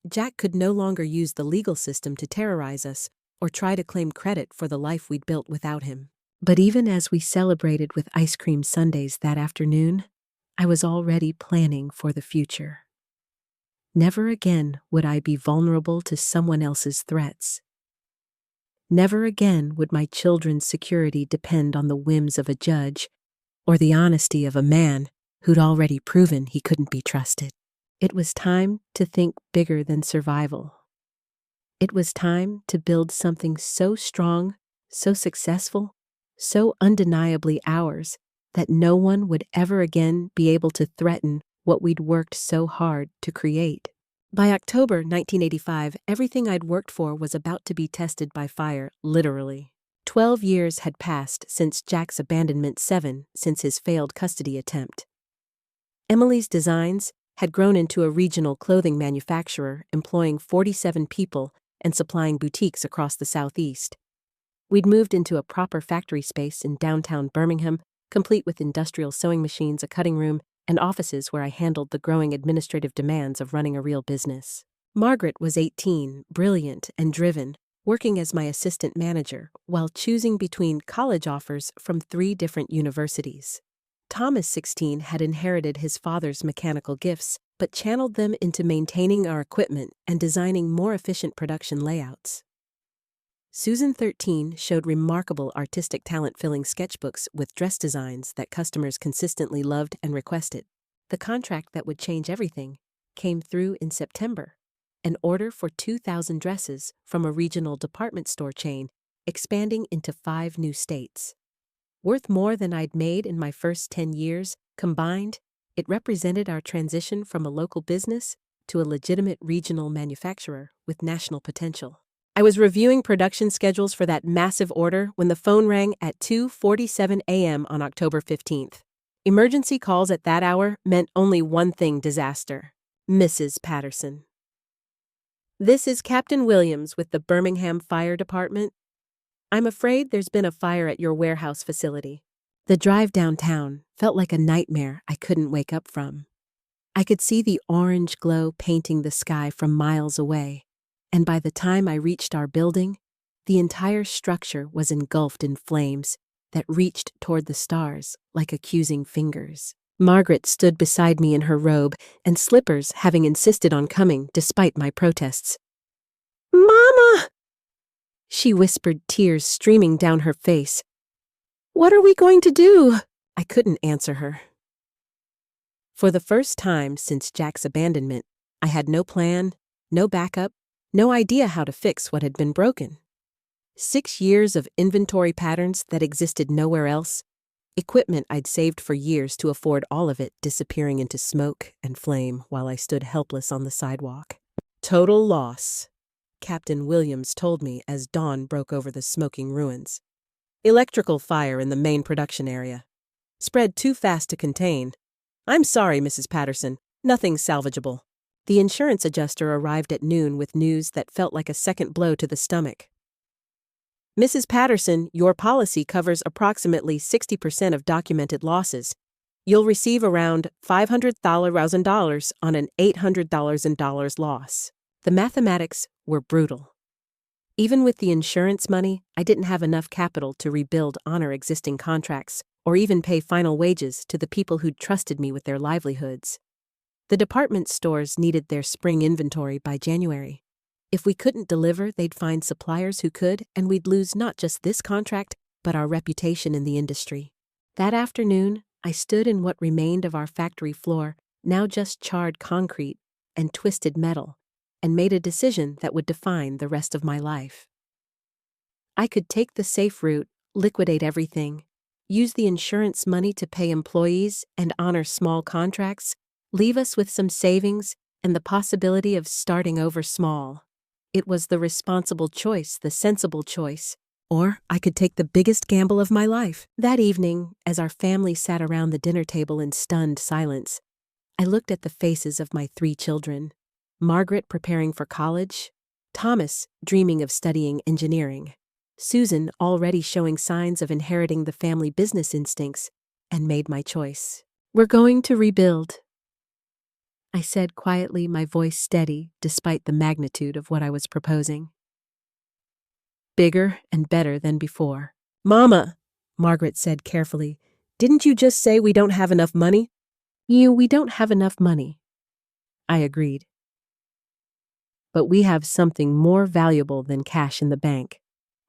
A: Jack could no longer use the legal system to terrorize us or try to claim credit for the life we'd built without him. But even as we celebrated with ice cream sundaes that afternoon, I was already planning for the future. Never again would I be vulnerable to someone else's threats. Never again would my children's security depend on the whims of a judge or the honesty of a man who'd already proven he couldn't be trusted. It was time to think bigger than survival. It was time to build something so strong, so successful, so undeniably ours that no one would ever again be able to threaten what we'd worked so hard to create. By October 1985, everything I'd worked for was about to be tested by fire, literally. 12 years had passed since Jack's abandonment, 7 since his failed custody attempt. Emily's Designs had grown into a regional clothing manufacturer employing 47 people and supplying boutiques across the Southeast. We'd moved into a proper factory space in downtown Birmingham, complete with industrial sewing machines, a cutting room, and offices where I handled the growing administrative demands of running a real business. Margaret was 18, brilliant and driven, working as my assistant manager while choosing between college offers from 3 different universities. Thomas, 16, had inherited his father's mechanical gifts, but channeled them into maintaining our equipment and designing more efficient production layouts. Susan, 13, showed remarkable artistic talent filling sketchbooks with dress designs that customers consistently loved and requested. The contract that would change everything came through in September. An order for 2,000 dresses from a regional department store chain, expanding into 5 new states. Worth more than I'd made in my first 10 years, combined, it represented our transition from a local business to a legitimate regional manufacturer with national potential. I was reviewing production schedules for that massive order when the phone rang at 2:47 a.m. on October 15th. Emergency calls at that hour meant only one thing: disaster. Mrs. Patterson. This is Captain Williams with the Birmingham Fire Department. I'm afraid there's been a fire at your warehouse facility. The drive downtown felt like a nightmare I couldn't wake up from. I could see the orange glow painting the sky from miles away, and by the time I reached our building, the entire structure was engulfed in flames that reached toward the stars like accusing fingers. Margaret stood beside me in her robe and slippers, having insisted on coming despite my protests. "Mama!" she whispered, tears streaming down her face. "What are we going to do?" I couldn't answer her. For the first time since Jack's abandonment, I had no plan, no backup, no idea how to fix what had been broken. 6 years of inventory patterns that existed nowhere else, equipment I'd saved for years to afford all of it disappearing into smoke and flame while I stood helpless on the sidewalk. "Total loss," Captain Williams told me as dawn broke over the smoking ruins. "Electrical fire in the main production area. Spread too fast to contain. I'm sorry, Mrs. Patterson, nothing's salvageable." The insurance adjuster arrived at noon with news that felt like a second blow to the stomach. "Mrs. Patterson, your policy covers approximately 60% of documented losses. You'll receive around $500,000 on an $800,000 loss." The mathematics were brutal. Even with the insurance money, I didn't have enough capital to rebuild, honor existing contracts, or even pay final wages to the people who'd trusted me with their livelihoods. The department stores needed their spring inventory by January. If we couldn't deliver, they'd find suppliers who could, and we'd lose not just this contract, but our reputation in the industry. That afternoon, I stood in what remained of our factory floor, now just charred concrete and twisted metal, and made a decision that would define the rest of my life. I could take the safe route, liquidate everything, use the insurance money to pay employees and honor small contracts, leave us with some savings and the possibility of starting over small. It was the responsible choice, the sensible choice. Or I could take the biggest gamble of my life. That evening, as our family sat around the dinner table in stunned silence, I looked at the faces of my 3 children. Margaret preparing for college, Thomas dreaming of studying engineering, Susan already showing signs of inheriting the family business instincts, and made my choice. "We're going to rebuild," I said quietly, my voice steady despite the magnitude of what I was proposing. "Bigger and better than before." "Mama," Margaret said carefully, "didn't you just say we don't have enough money?" We don't have enough money," I agreed. "But we have something more valuable than cash in the bank.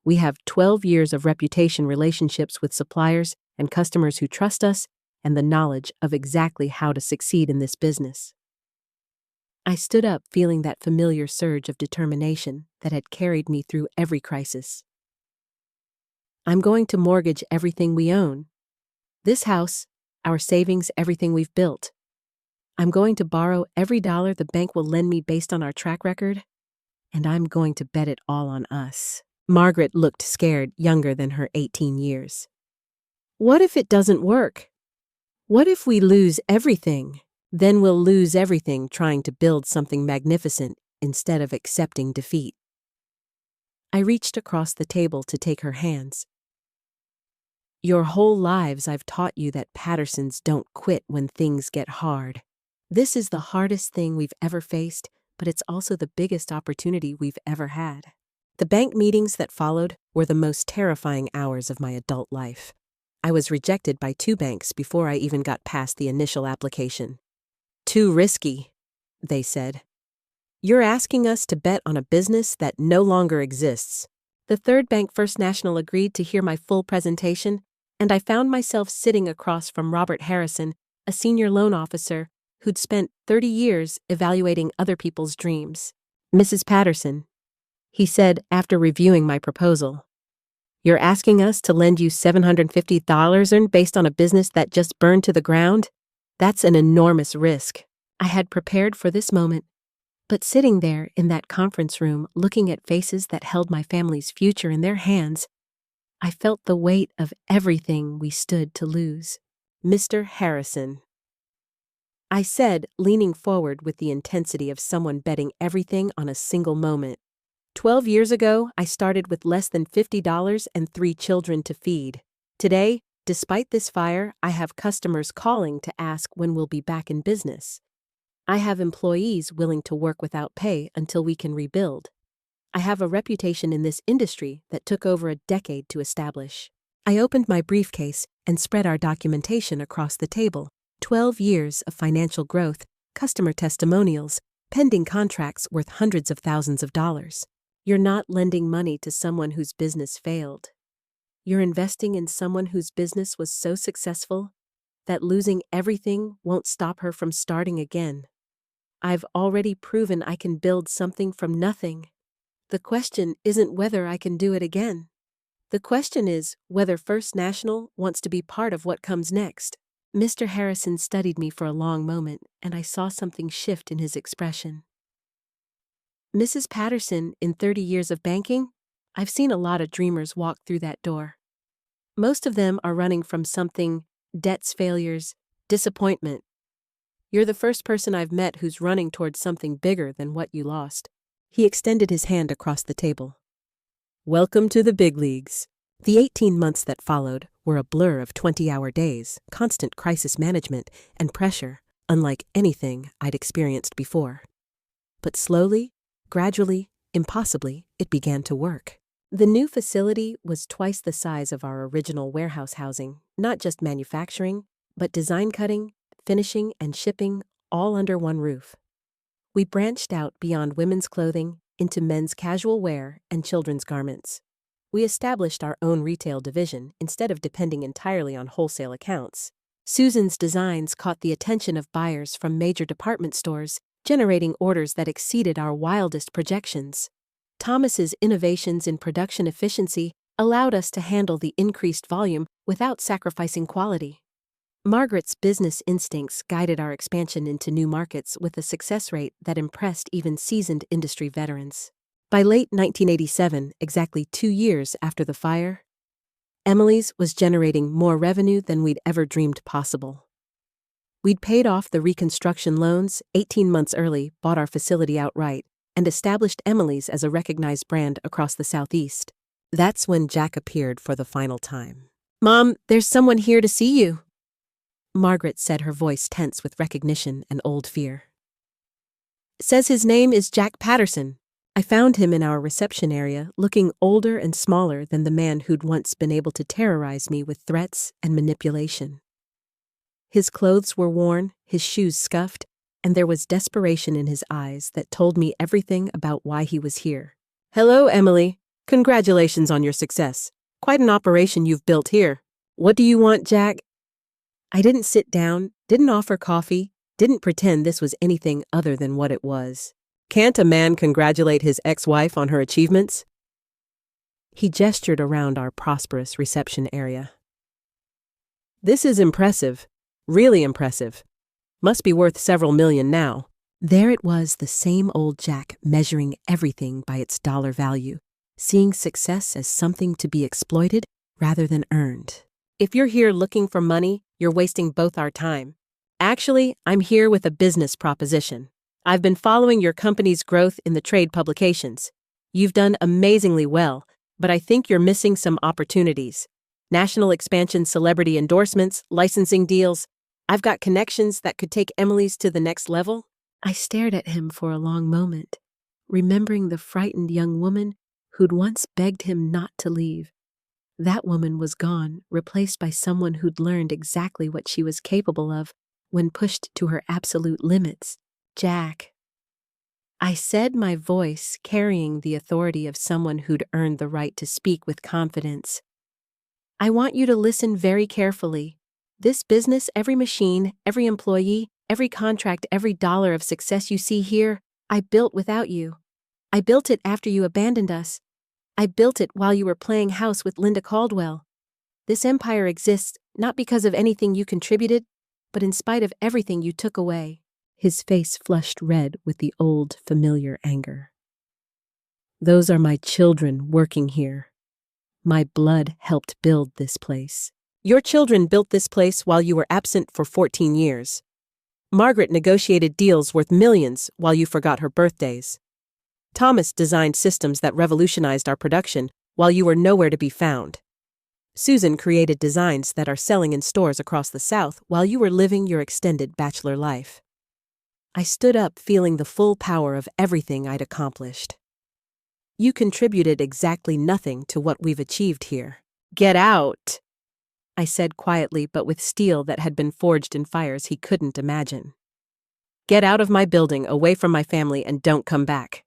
A: We have 12 years of reputation relationships with suppliers and customers who trust us, and the knowledge of exactly how to succeed in this business." I stood up, feeling that familiar surge of determination that had carried me through every crisis. "I'm going to mortgage everything we own. This house, our savings, everything we've built. I'm going to borrow every dollar the bank will lend me based on our track record, and I'm going to bet it all on us." Margaret looked scared, younger than her 18 years. "What if it doesn't work? What if we lose everything? Then we'll lose everything trying to build something magnificent instead of accepting defeat." I reached across the table to take her hands. "Your whole lives I've taught you that Pattersons don't quit when things get hard. This is the hardest thing we've ever faced, but it's also the biggest opportunity we've ever had. The bank meetings that followed were the most terrifying hours of my adult life. I was rejected by 2 banks before I even got past the initial application. "Too risky," they said. "You're asking us to bet on a business that no longer exists." The 3rd bank, First National, agreed to hear my full presentation, and I found myself sitting across from Robert Harrison, a senior loan officer who'd spent 30 years evaluating other people's dreams. "Mrs. Patterson," he said after reviewing my proposal, "you're asking us to lend you $750 based on a business that just burned to the ground? That's an enormous risk." I had prepared for this moment, but sitting there in that conference room looking at faces that held my family's future in their hands, I felt the weight of everything we stood to lose. "Mr. Harrison," I said, leaning forward with the intensity of someone betting everything on a single moment. 12 years ago, I started with less than $50 and 3 children to feed. Today, despite this fire, I have customers calling to ask when we'll be back in business. I have employees willing to work without pay until we can rebuild. I have a reputation in this industry that took over a decade to establish. I opened my briefcase and spread our documentation across the table. 12 years of financial growth, customer testimonials, pending contracts worth hundreds of thousands of dollars. You're not lending money to someone whose business failed. You're investing in someone whose business was so successful that losing everything won't stop her from starting again. I've already proven I can build something from nothing. The question isn't whether I can do it again. The question is whether First National wants to be part of what comes next. Mr. Harrison studied me for a long moment, and I saw something shift in his expression. "Mrs. Patterson, in 30 years of banking, I've seen a lot of dreamers walk through that door. Most of them are running from something: debts, failures, disappointment. You're the first person I've met who's running towards something bigger than what you lost." He extended his hand across the table. "Welcome to the big leagues." The 18 months that followed were a blur of 20-hour days, constant crisis management, and pressure, unlike anything I'd experienced before. But slowly, gradually, impossibly, it began to work. The new facility was twice the size of our original warehouse housing, not just manufacturing, but design cutting, finishing, and shipping, all under one roof. We branched out beyond women's clothing into men's casual wear and children's garments. We established our own retail division instead of depending entirely on wholesale accounts. Susan's designs caught the attention of buyers from major department stores, generating orders that exceeded our wildest projections. Thomas's innovations in production efficiency allowed us to handle the increased volume without sacrificing quality. Margaret's business instincts guided our expansion into new markets with a success rate that impressed even seasoned industry veterans. By late 1987, exactly 2 years after the fire, Emily's was generating more revenue than we'd ever dreamed possible. We'd paid off the reconstruction loans 18 months early, bought our facility outright, and established Emily's as a recognized brand across the Southeast. That's when Jack appeared for the final time. "Mom, there's someone here to see you," Margaret said, her voice tense with recognition and old fear. "Says his name is Jack Patterson." I found him in our reception area, looking older and smaller than the man who'd once been able to terrorize me with threats and manipulation. His clothes were worn, his shoes scuffed, and there was desperation in his eyes that told me everything about why he was here. "Hello, Emily. Congratulations on your success. Quite an operation you've built here. What do you want, Jack?" I didn't sit down, didn't offer coffee, didn't pretend this was anything other than what it was. "Can't a man congratulate his ex-wife on her achievements?" He gestured around our prosperous reception area. "This is impressive. Really impressive. Must be worth several million now." There it was, the same old Jack, measuring everything by its dollar value, seeing success as something to be exploited rather than earned. "If you're here looking for money, you're wasting both our time. Actually, I'm here with a business proposition. I've been following your company's growth in the trade publications. You've done amazingly well, but I think you're missing some opportunities. National expansion, celebrity endorsements, licensing deals. I've got connections that could take Emily's to the next level." I stared at him for a long moment, remembering the frightened young woman who'd once begged him not to leave. That woman was gone, replaced by someone who'd learned exactly what she was capable of when pushed to her absolute limits. Jack. I said, my voice carrying the authority of someone who'd earned the right to speak with confidence. I want you to listen very carefully. This business, every machine, every employee, every contract, every dollar of success you see here, I built without you. I built it after you abandoned us. I built it while you were playing house with Linda Caldwell. This empire exists not because of anything you contributed, but in spite of everything you took away. His face flushed red with the old, familiar anger. Those are my children working here. My blood helped build this place. Your children built this place while you were absent for 14 years. Margaret negotiated deals worth millions while you forgot her birthdays. Thomas designed systems that revolutionized our production while you were nowhere to be found. Susan created designs that are selling in stores across the South while you were living your extended bachelor life. I stood up feeling the full power of everything I'd accomplished. You contributed exactly nothing to what we've achieved here. Get out, I said quietly but with steel that had been forged in fires he couldn't imagine. Get out of my building, away from my family, and don't come back.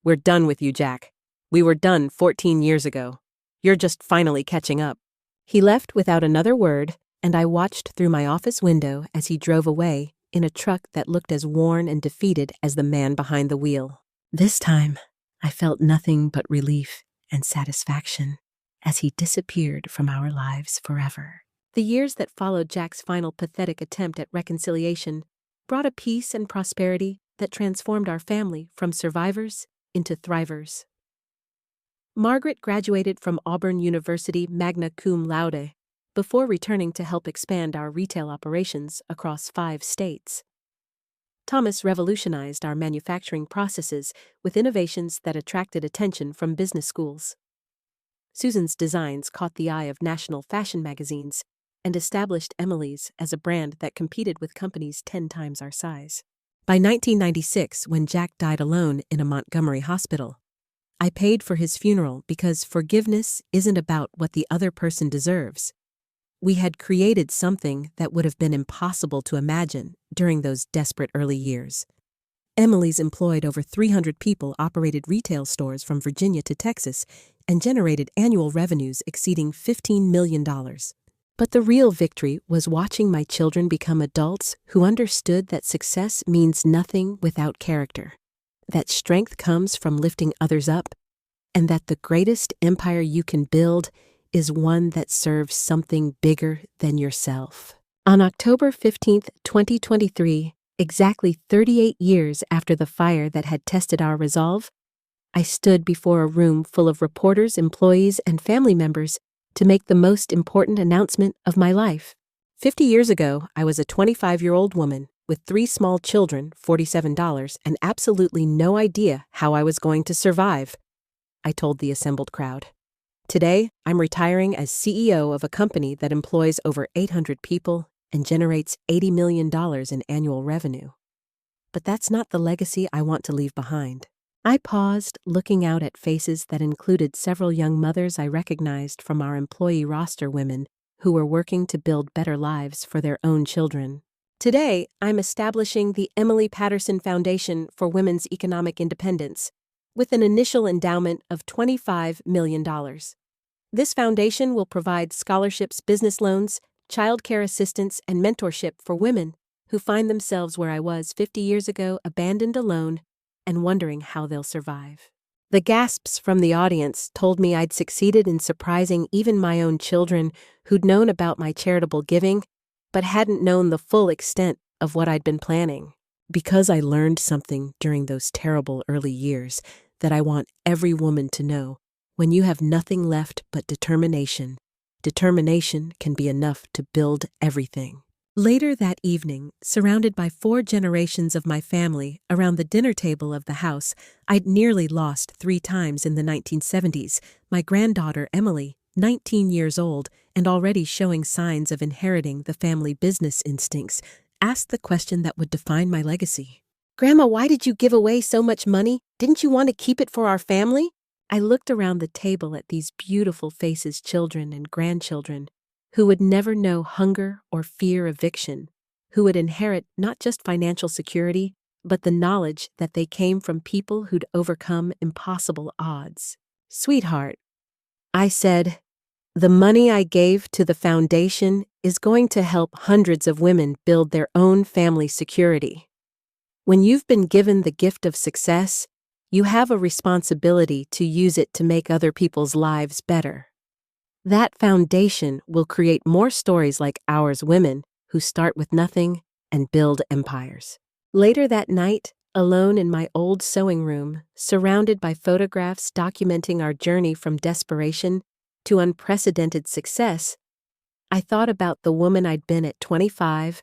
A: We're done with you, Jack. We were done 14 years ago. You're just finally catching up. He left without another word, and I watched through my office window as he drove away in a truck that looked as worn and defeated as the man behind the wheel. This time, I felt nothing but relief and satisfaction as he disappeared from our lives forever. The years that followed Jack's final pathetic attempt at reconciliation brought a peace and prosperity that transformed our family from survivors into thrivers. Margaret graduated from Auburn University magna cum laude before returning to help expand our retail operations across 5 states. Thomas revolutionized our manufacturing processes with innovations that attracted attention from business schools. Susan's designs caught the eye of national fashion magazines and established Emily's as a brand that competed with companies 10 times our size. By 1996, when Jack died alone in a Montgomery hospital, I paid for his funeral because forgiveness isn't about what the other person deserves. We had created something that would have been impossible to imagine during those desperate early years. Emily's employed over 300 people, operated retail stores from Virginia to Texas, and generated annual revenues exceeding $15 million. But the real victory was watching my children become adults who understood that success means nothing without character, that strength comes from lifting others up, and that the greatest empire you can build is one that serves something bigger than yourself. On October 15, 2023, exactly 38 years after the fire that had tested our resolve, I stood before a room full of reporters, employees, and family members to make the most important announcement of my life. 50 years ago, I was a 25-year-old woman with 3 small children, $47, and absolutely no idea how I was going to survive, I told the assembled crowd. Today, I'm retiring as CEO of a company that employs over 800 people and generates $80 million in annual revenue. But that's not the legacy I want to leave behind. I paused, looking out at faces that included several young mothers I recognized from our employee roster, women who were working to build better lives for their own children. Today, I'm establishing the Emily Patterson Foundation for Women's Economic Independence, with an initial endowment of $25 million. This foundation will provide scholarships, business loans, childcare assistance, and mentorship for women who find themselves where I was 50 years ago, abandoned, alone, and wondering how they'll survive. The gasps from the audience told me I'd succeeded in surprising even my own children who'd known about my charitable giving, but hadn't known the full extent of what I'd been planning. Because I learned something during those terrible early years that I want every woman to know. When you have nothing left but determination, determination can be enough to build everything. Later that evening, surrounded by 4 generations of my family around the dinner table of the house I'd nearly lost 3 times in the 1970s, my granddaughter Emily, 19 years old and already showing signs of inheriting the family business instincts, asked the question that would define my legacy. "Grandma, why did you give away so much money? Didn't you want to keep it for our family?" I looked around the table at these beautiful faces, children and grandchildren, who would never know hunger or fear eviction, who would inherit not just financial security, but the knowledge that they came from people who'd overcome impossible odds. Sweetheart, I said, the money I gave to the foundation is going to help hundreds of women build their own family security. When you've been given the gift of success, you have a responsibility to use it to make other people's lives better. That foundation will create more stories like ours, women who start with nothing and build empires. Later that night, alone in my old sewing room, surrounded by photographs documenting our journey from desperation to unprecedented success, I thought about the woman I'd been at 25,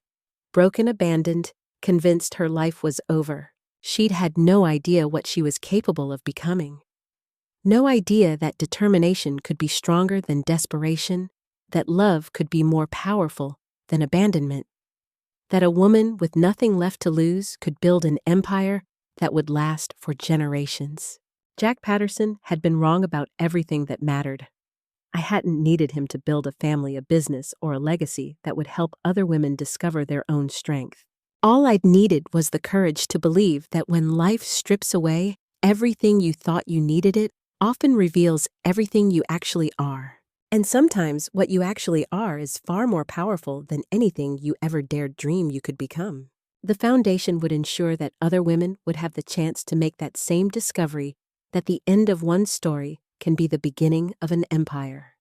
A: broken, abandoned, convinced her life was over. She'd had no idea what she was capable of becoming. No idea that determination could be stronger than desperation, that love could be more powerful than abandonment, that a woman with nothing left to lose could build an empire that would last for generations. Jack Patterson had been wrong about everything that mattered. I hadn't needed him to build a family, a business, or a legacy that would help other women discover their own strength. All I'd needed was the courage to believe that when life strips away everything you thought you needed, it often reveals everything you actually are. And sometimes what you actually are is far more powerful than anything you ever dared dream you could become. The foundation would ensure that other women would have the chance to make that same discovery, that the end of one story can be the beginning of an empire.